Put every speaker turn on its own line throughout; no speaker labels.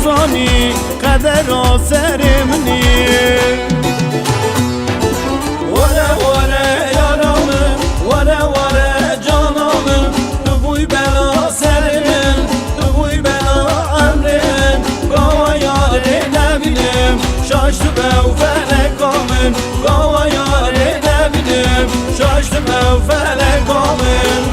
زانی قدر آسرمنی وره وره یارامم وره وره جانامم تو بوی بلا سرمن تو بوی بلا امرن گاوا یاره نبینم شاشت به و فلکامن گاوا یاره نبینم شاشت به و فلکامن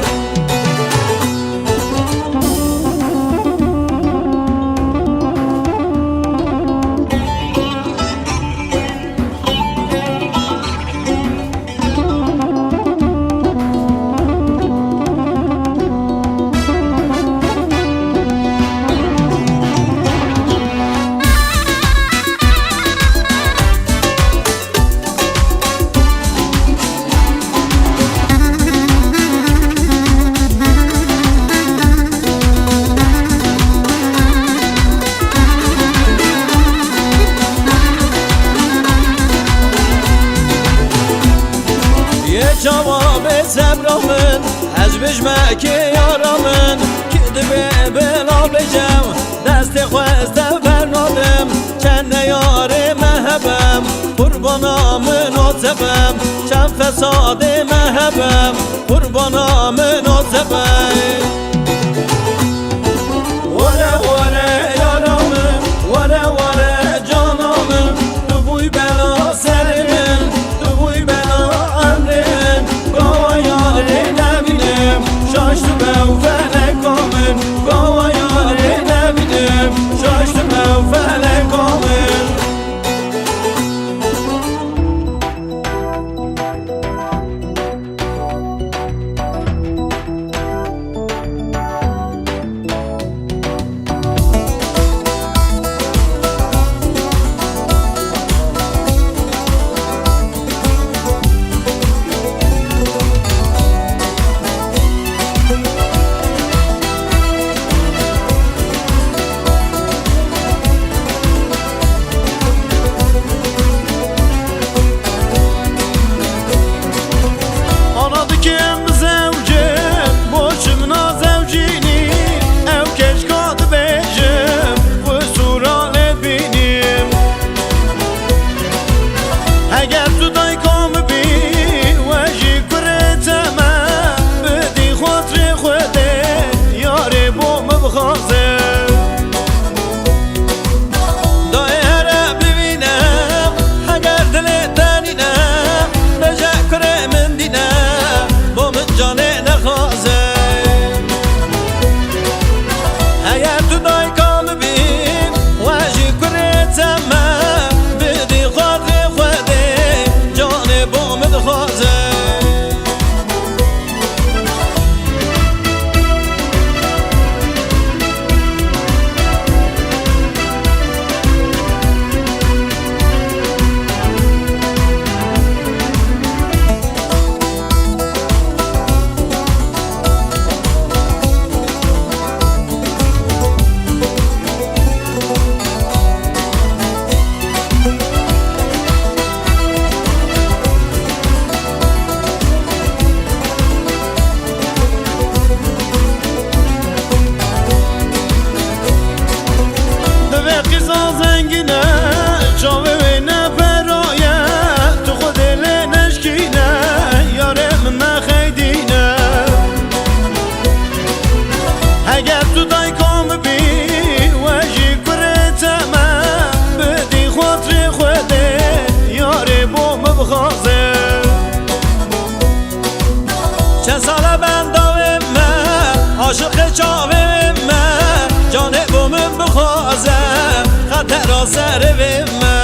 جواب صبرامن از بجمع که یارامن که دبه بلا بجم دست خواسته برنادم چند یار مهبم قربانامن آتبم چند فساد مهبم قربانامن آتبم وره وره یارامن وره وره جانامن تو بوی بلا سرمن تو بوی بلا امرن گاوا یاره نبینم شاشت به و فلکامن گاوا یاره نبینم شاشت به و فلکامن چند ساله بنداوم من عاشق چاوم من جانه بومم بخوازم خطر را سرم من